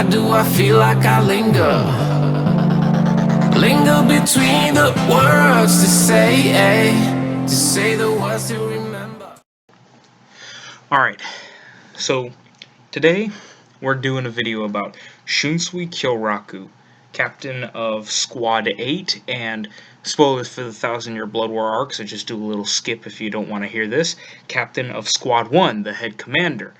Why do I feel like I linger? Linger between the words to say the words to remember. Alright, so today we're doing a video about Shunsui Kyoraku, captain of Squad 8, and spoilers for the 1000-Year Blood War arc, so just do a little skip if you don't want to hear this, captain of Squad 1, the head commander.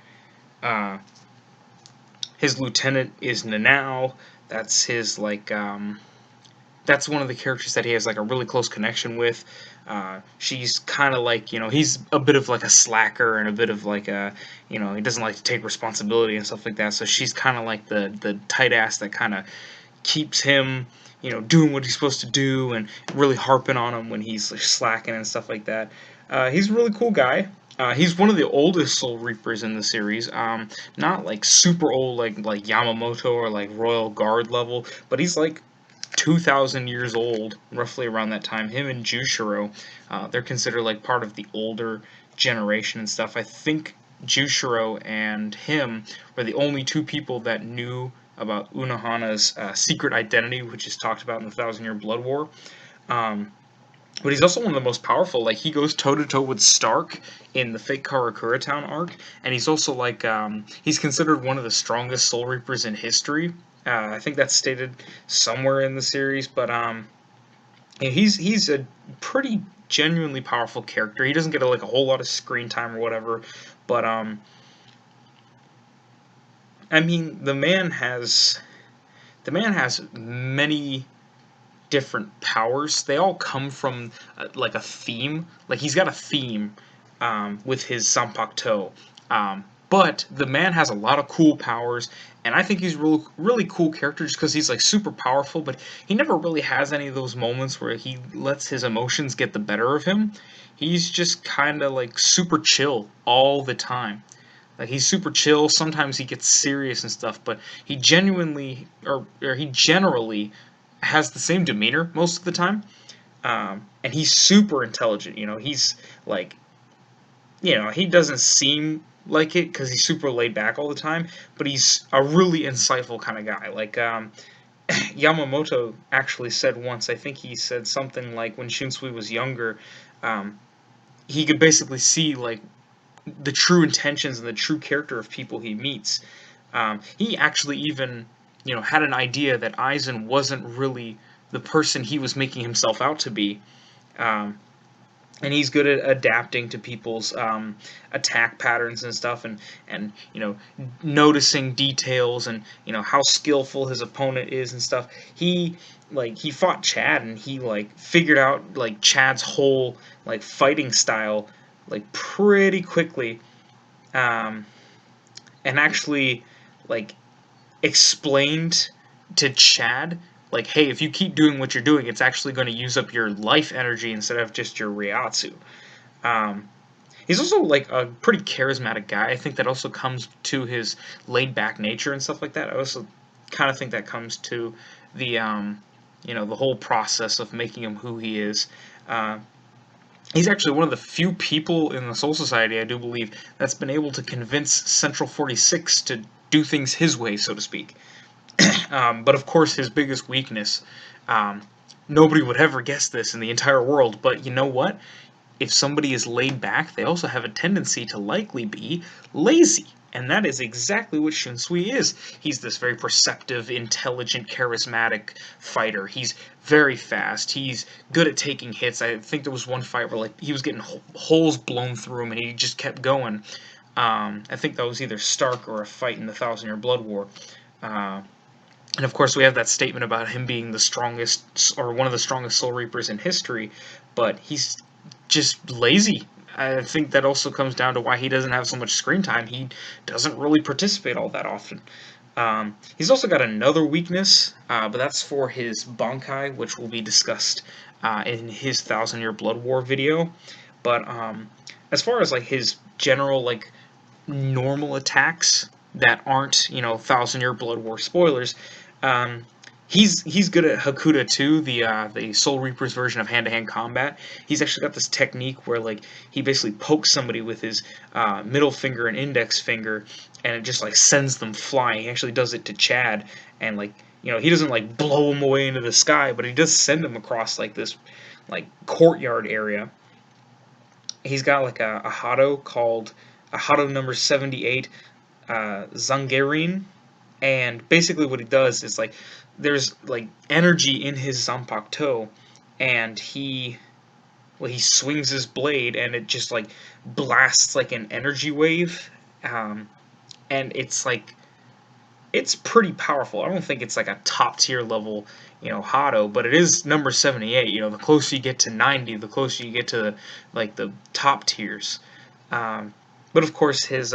His lieutenant is Nanao. That's his, that's one of the characters that he has, like, a really close connection with. She's kind of like, he's a bit of, like, a slacker and a bit of, like, he doesn't like to take responsibility and stuff like that, so she's kind of like the tight ass that kind of keeps him, doing what he's supposed to do and really harping on him when he's like, slacking and stuff like that. He's a really cool guy. He's one of the oldest Soul Reapers in the series. Not like super old, like Yamamoto or like Royal Guard level, but he's like 2,000 years old, roughly around that time. Him and Jushiro, they're considered like part of the older generation and stuff. I think Jushiro and him were the only two people that knew about Unohana's secret identity, which is talked about in the 1000-Year Blood War. But he's also one of the most powerful. Like, he goes toe-to-toe with Stark in the fake Karakura Town arc, and he's also, like, he's considered one of the strongest Soul Reapers in history. I think that's stated somewhere in the series, but, yeah, he's a pretty genuinely powerful character. He doesn't get, like, a whole lot of screen time or whatever, but, I mean, the man has many different powers. They all come from like a theme. Like, he's got a theme with his Zanpakuto. But the man has a lot of cool powers, and I think he's really cool character just because he's like super powerful, but he never really has any of those moments where he lets his emotions get the better of him. He's just kind of like super chill all the time. Like, he's super chill. Sometimes he gets serious and stuff, but he genuinely or he generally has the same demeanor most of the time. And he's super intelligent. He's like, he doesn't seem like it because he's super laid back all the time, but he's a really insightful kind of guy. Like, Yamamoto actually said once, I think he said something like when Shunsui was younger, um, he could basically see like the true intentions and the true character of people he meets. He actually even, had an idea that Aizen wasn't really the person he was making himself out to be. Um, and he's good at adapting to people's attack patterns and stuff, and noticing details, and how skillful his opponent is and stuff. He fought Chad, and he like figured out like Chad's whole like fighting style like pretty quickly, um, and actually like explained to Chad, like, hey, if you keep doing what you're doing, it's actually going to use up your life energy instead of just your Ryatsu. Um, he's also like a pretty charismatic guy. I think that also comes to his laid back nature and stuff like that. I also kind of think that comes to the the whole process of making him who he is. Uh, he's actually one of the few people in the Soul Society, I do believe, that's been able to convince Central 46 to do things his way, so to speak. But of course, his biggest weakness, um, nobody would ever guess this in the entire world, but you know what? If somebody is laid back, they also have a tendency to likely be lazy. And that is exactly what Shunsui is. He's this very perceptive, intelligent, charismatic fighter. He's very fast. He's good at taking hits. I think there was one fight where like he was getting holes blown through him, and he just kept going. I think that was either Stark or a fight in the 1000-Year Blood War. And of course, we have that statement about him being the strongest, or one of the strongest Soul Reapers in history, but he's just lazy. I think that also comes down to why he doesn't have so much screen time. He doesn't really participate all that often. He's also got another weakness, but that's for his Bankai, which will be discussed in his 1000-Year Blood War video. But as far as like his general like normal attacks that aren't 1000-Year Blood War spoilers, um, he's good at Hakuda too, the Soul Reaper's version of hand-to-hand combat. He's actually got this technique where like he basically pokes somebody with his middle finger and index finger, and it just like sends them flying. He actually does it to Chad, and like he doesn't like blow him away into the sky, but he does send him across like this like courtyard area. He's got like a Hado called a Hado number 78 Zangerin, and basically what he does is like there's like energy in his Zanpakuto, and he swings his blade and it just like blasts like an energy wave, and it's pretty powerful. I don't think it's like a top tier level, Hado, but it is number 78. The closer you get to 90, the closer you get to like the top tiers. But of course, his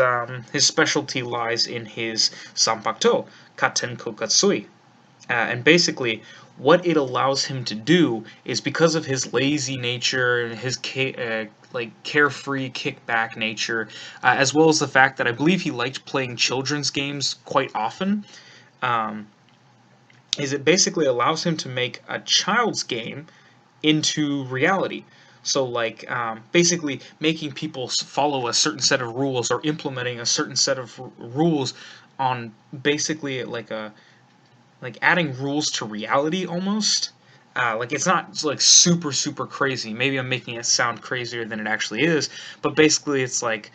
specialty lies in his Sanpakuto, Katen Kokatsui. And basically, what it allows him to do is because of his lazy nature and his like carefree kickback nature, as well as the fact that I believe he liked playing children's games quite often, um, is it basically allows him to make a child's game into reality. So, like, basically making people follow a certain set of rules or implementing a certain set of rules on basically like adding rules to reality almost. Like it's not like super crazy. Maybe I'm making it sound crazier than it actually is, but basically it's like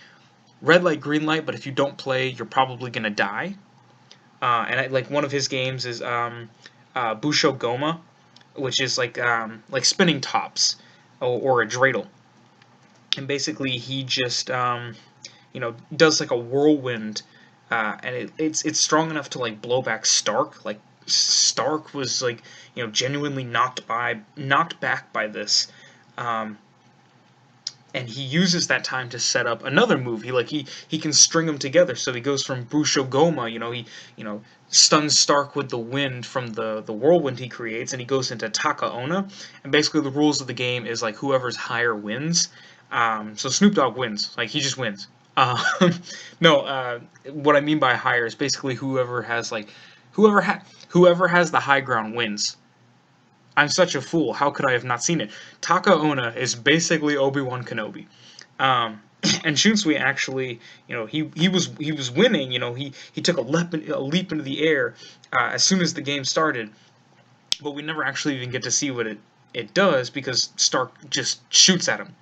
red light, green light. But if you don't play, you're probably gonna die. Like one of his games is Busho Goma, which is like spinning tops or a dreidel, and basically he just does like a whirlwind, and it's strong enough to like blow back Stark. Like Stark was like genuinely knocked back by this, um, and he uses that time to set up another move. He can string them together. So he goes from Busho Goma, he stuns Stark with the wind from the whirlwind he creates, and he goes into Taka Ona. And basically the rules of the game is like whoever's higher wins. So Snoop Dogg wins. Like he just wins. Uh, no, what I mean by higher is basically whoever whoever has the high ground wins. I'm such a fool. How could I have not seen it? Taka Ona is basically Obi-Wan Kenobi. And Shunsui actually, he was winning. He took a leap into the air as soon as the game started, but we never actually even get to see what it does because Stark just shoots at him.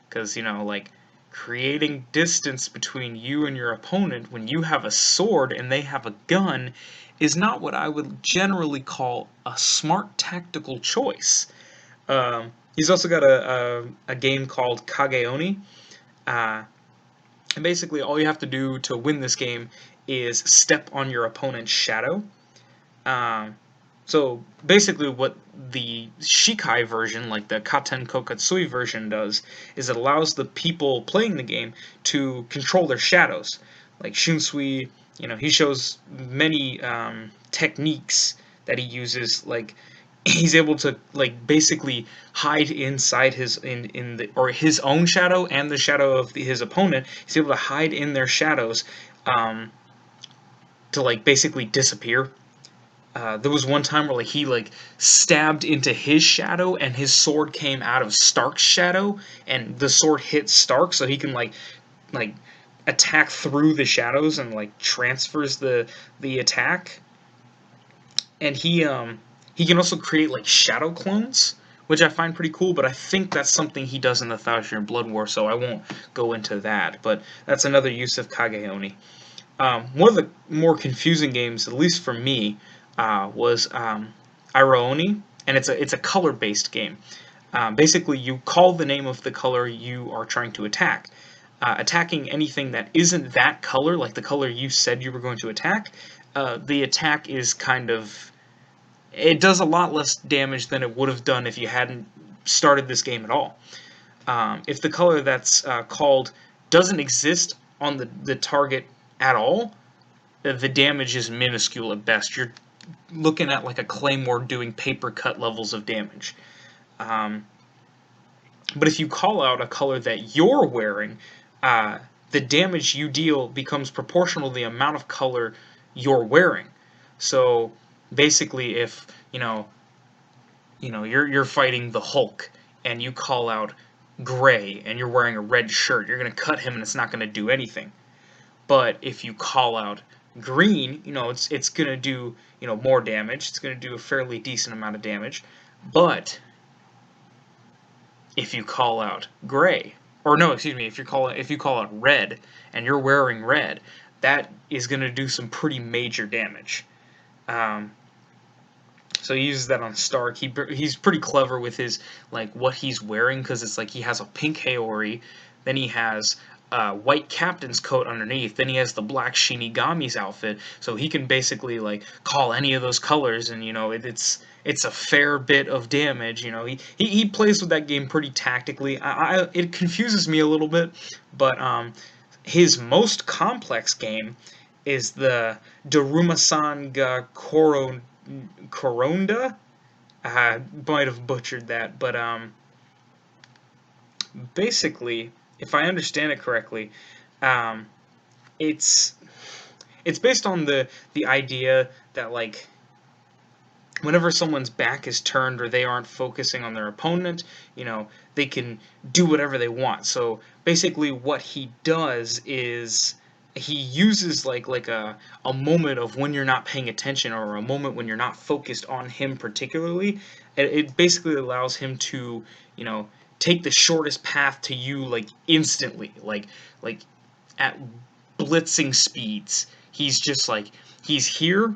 Because like creating distance between you and your opponent when you have a sword and they have a gun is not what I would generally call a smart tactical choice. He's also got a game called Kageoni, uh, and basically all you have to do to win this game is step on your opponent's shadow. Um, so basically, what the Shikai version, like the Katen Kokatsui version, does is it allows the people playing the game to control their shadows. Like Shunsui, he shows many techniques that he uses. Like he's able to like basically hide inside in the or his own shadow and the shadow of his opponent. He's able to hide in their shadows um, to like basically disappear. There was one time where like he like stabbed into his shadow and his sword came out of Stark's shadow and the sword hit Stark so he can like attack through the shadows and like transfers the attack. And he can also create like shadow clones, which I find pretty cool, but I think that's something he does in the Thousand Year Blood War, so I won't go into that. But that's another use of Kageoni. One of the more confusing games, at least for me, was Iraoni, and it's a color based game. Basically, you call the name of the color you are trying to attack. Attacking anything that isn't that color, like the color you said you were going to attack, the attack is kind of it does a lot less damage than it would have done if you hadn't started this game at all. If the color that's called doesn't exist on the target at all, the damage is minuscule at best. You're looking at like a claymore doing paper cut levels of damage. Um, but if you call out a color that you're wearing, the damage you deal becomes proportional to the amount of color you're wearing. So basically, if you're fighting the Hulk and you call out gray and you're wearing a red shirt, you're gonna cut him and it's not gonna do anything. But if you call out green, it's gonna do more damage. It's gonna do a fairly decent amount of damage. But if you call out gray, or no, excuse me, if you call out red and you're wearing red, that is gonna do some pretty major damage. Um, so he uses that on Stark. He's pretty clever with his what he's wearing, because it's like he has a pink Haori, then he has white captain's coat underneath, then he has the black Shinigami's outfit, so he can basically call any of those colors, and it's a fair bit of damage. He plays with that game pretty tactically. It confuses me a little bit, but his most complex game is the Daruma-san ga Koronda. I might have butchered that, but basically, if I understand it correctly, um, it's it's based on the idea that whenever someone's back is turned or they aren't focusing on their opponent, they can do whatever they want. So basically, what he does is he uses a moment of when you're not paying attention, or a moment when you're not focused on him particularly. It basically allows him to take the shortest path to you instantly, like at blitzing speeds. He's just he's here,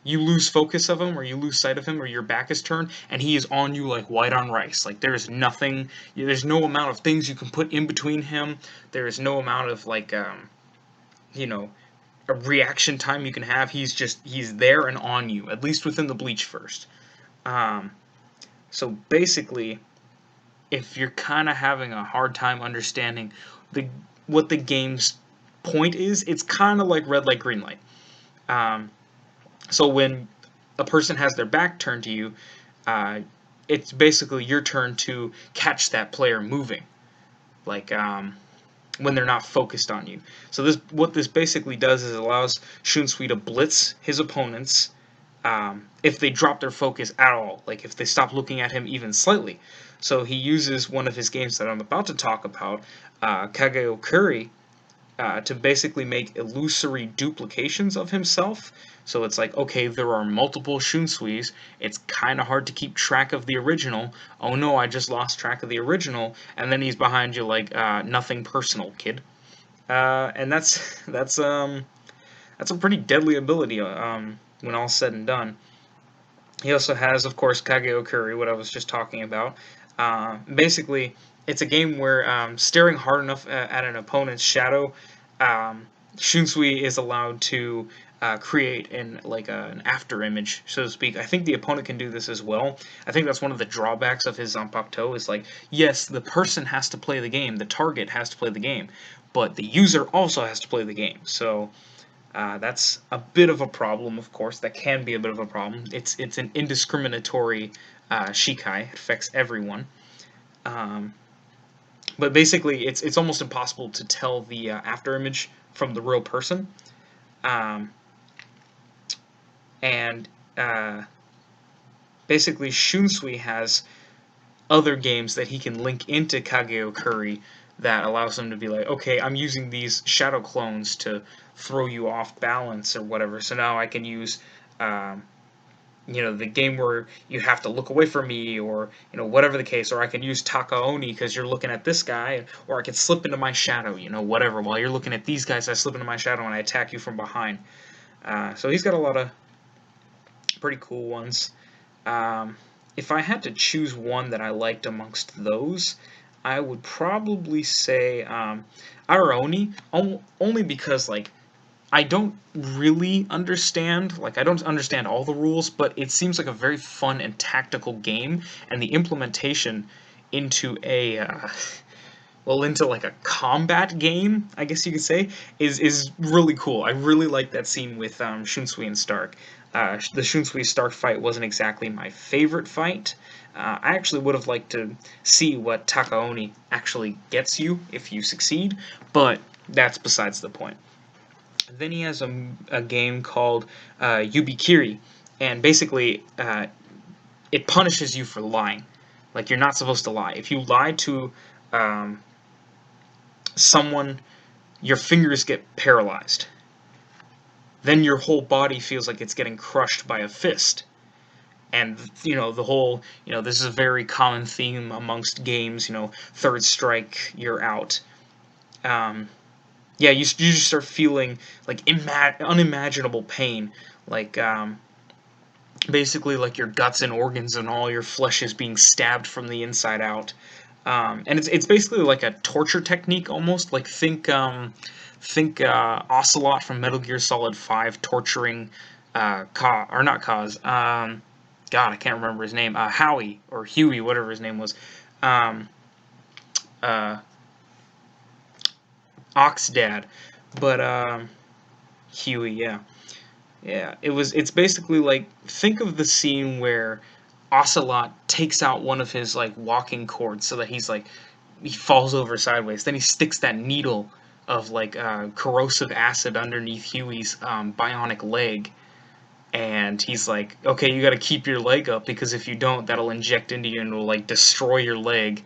you lose focus of him, or you lose sight of him, or your back is turned, and he is on you like white on rice. There's nothing, there's no amount of things you can put in between him. There is no amount of you know, a reaction time you can have. He's there and on you, at least within the Bleach first. Um, so basically, if you're kind of having a hard time understanding the what the game's point is, it's kind of like red light, green light. Um, so when a person has their back turned to you, uh, it's basically your turn to catch that player moving, like when they're not focused on you. So what this basically does is it allows Shunsui to blitz his opponents if they drop their focus at all, like if they stop looking at him even slightly. So he uses one of his games that I'm about to talk about, Kage to basically make illusory duplications of himself. So it's like, okay, there are multiple Shunsuis. It's kind of hard to keep track of the original. Oh no, I just lost track of the original. And then he's behind you like, nothing personal, kid. And that's a pretty deadly ability. When all's said and done. He also has, of course, Kage, what I was just talking about. Basically, it's a game where staring hard enough at an opponent's shadow, Shunsui is allowed to create an after image, so to speak. I think the opponent can do this as well. I think that's one of the drawbacks of his Zanpakuto is yes, the person has to play the game, the target has to play the game, but the user also has to play the game. So that's a bit of a problem, of course. That can be a bit of a problem. It's an indiscriminatory shikai. It affects everyone. Um, but basically, it's almost impossible to tell the after image from the real person. Um, and basically, Shunsui has other games that he can link into Kage that allows him to be like, okay, I'm using these shadow clones to throw you off balance or whatever. So now I can use, the game where you have to look away from me, or whatever the case. Or I can use Takaoni because you're looking at this guy, or I can slip into my shadow, whatever. While you're looking at these guys, I slip into my shadow and I attack you from behind. So he's got a lot of pretty cool ones. If I had to choose one that I liked amongst those, I would probably say Araoni, only because I don't really understand, I don't understand all the rules, but it seems like a very fun and tactical game, and the implementation into into a combat game, I guess you could say, is really cool. I really like that scene with Shunsui and Stark. The Shunsui Stark fight wasn't exactly my favorite fight. I actually would have liked to see what Takaoni actually gets you if you succeed, but that's besides the point. Then he has a game called Yubikiri, and basically it punishes you for lying. Like, you're not supposed to lie. If you lie to um, someone, your fingers get paralyzed. Then your whole body feels like it's getting crushed by a fist. And the whole, this is a very common theme amongst games. Third strike, you're out. Um, yeah, you just start feeling like unimaginable pain, like basically like your guts and organs and all your flesh is being stabbed from the inside out. And it's basically like a torture technique almost. Like, think Ocelot from Metal Gear Solid 5 torturing or not Kaz. God, I can't remember his name. Howie or Huey, whatever his name was. Um, uh, Oxdad, but Huey, yeah. Yeah, it's basically like, think of the scene where Ocelot takes out one of his like walking cords so that he falls over sideways. Then he sticks that needle of like corrosive acid underneath Huey's bionic leg, and he's like, "Okay, you got to keep your leg up because if you don't, that'll inject into you and it'll like destroy your leg."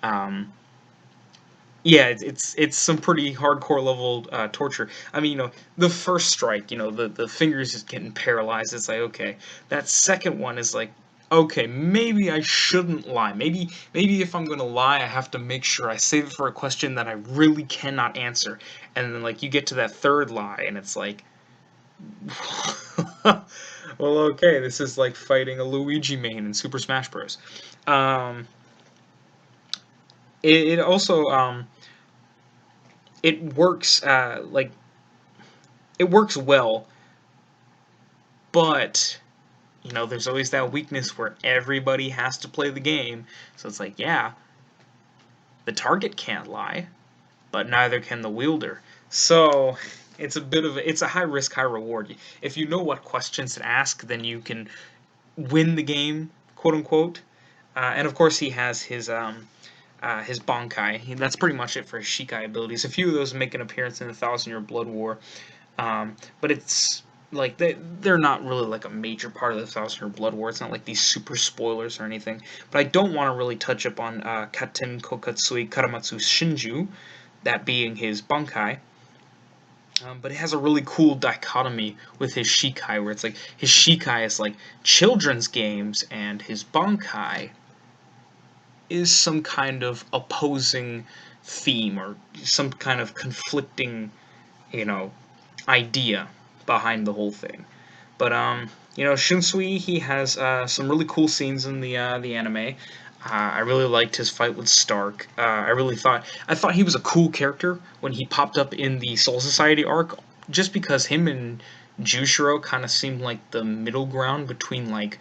Um, yeah, it's some pretty hardcore level torture. I mean, the first strike, the fingers is getting paralyzed. It's like, okay. That second one is like, okay, maybe I shouldn't lie. Maybe if I'm gonna lie, I have to make sure I save it for a question that I really cannot answer. And then like you get to that third lie, and it's like, well, okay, this is like fighting a Luigi main in Super Smash Bros. Um, it also it works it works well, but there's always that weakness where everybody has to play the game. So it's like, yeah, the target can't lie, but neither can the wielder. So it's a high risk, high reward. If you know what questions to ask, then you can win the game, quote unquote. And of course, he has his Bankai. That's pretty much it for his Shikai abilities. A few of those make an appearance in the Thousand Year Blood War. But it's like they're not really like a major part of the Thousand Year Blood War. It's not like these super spoilers or anything. But I don't want to really touch up on Katen Kokatsui Karamatsu Shinju, that being his Bankai. But it has a really cool dichotomy with his Shikai, where it's like his Shikai is like children's games, and his Bankai is some kind of opposing theme or some kind of conflicting, you know, idea behind the whole thing. But Shunsui, he has some really cool scenes in the anime. I really liked his fight with Stark. I thought he was a cool character when he popped up in the Soul Society arc, just because him and Jushiro kind of seemed like the middle ground between like,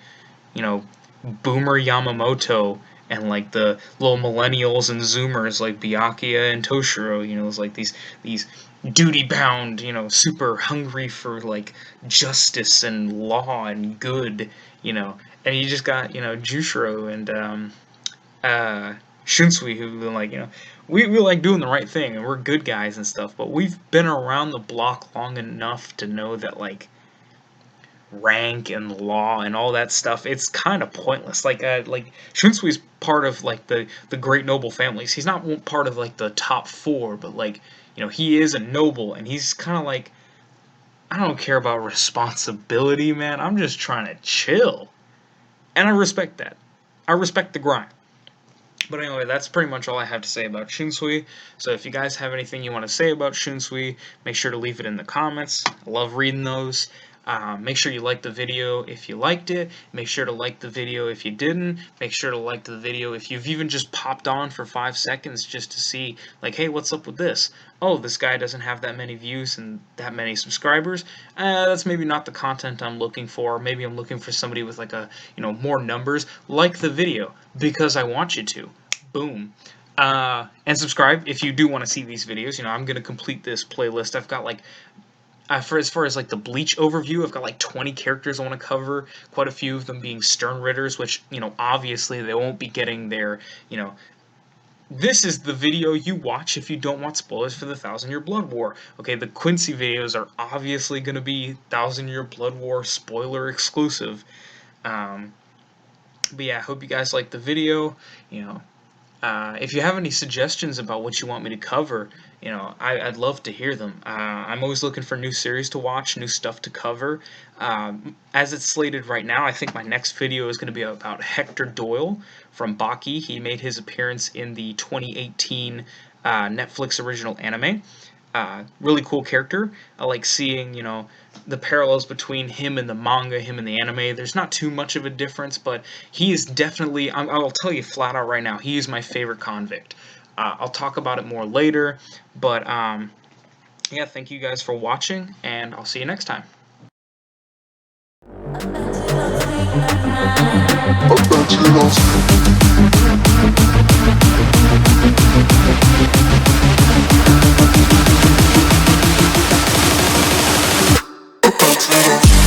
you know, Boomer Yamamoto and like the little millennials and Zoomers like Byakuya and Toshiro. It's like these duty bound, super hungry for like justice and law and good, and you just got Jushiro and Shunsui, who like we like doing the right thing and we're good guys and stuff, but we've been around the block long enough to know that like rank and law and all that stuff, it's kind of pointless. Like Shunsui's part of like the great noble families. He's not part of like the top four, but like he is a noble, and he's kind of like, I don't care about responsibility, man. I'm just trying to chill, and I respect that. I respect the grind. But anyway, that's pretty much all I have to say about Shunsui. So if you guys have anything you want to say about Shunsui, make sure to leave it in the comments. I love reading those. Make sure you like the video if you liked it. Make sure to like the video if you didn't. Make sure to like the video if you've even just popped on for 5 seconds just to see, like, hey, what's up with this? Oh, this guy doesn't have that many views and that many subscribers. That's maybe not the content I'm looking for. Maybe I'm looking for somebody with like more numbers. Like the video because I want you to. Boom. And subscribe if you do want to see these videos. I'm going to complete this playlist. I've got like, for as far as like the Bleach overview, I've got like 20 characters I want to cover, quite a few of them being Stern Ritters, which, obviously they won't be getting their this is the video you watch if you don't want spoilers for the 1,000-Year Blood War. Okay, the Quincy videos are obviously going to be 1,000-Year Blood War spoiler exclusive. But yeah, I hope you guys liked the video. You know, if you have any suggestions about what you want me to cover, you know, I'd love to hear them. I'm always looking for new series to watch, new stuff to cover. As it's slated right now, I think my next video is going to be about Hector Doyle from Baki. He made his appearance in the 2018 Netflix original anime. Really cool character. I like seeing, you know, the parallels between him and the manga, him and the anime. There's not too much of a difference, but he is definitely, I'll tell you flat out right now, he is my favorite convict. I'll talk about it more later, but yeah, thank you guys for watching, and I'll see you next time. Thank you.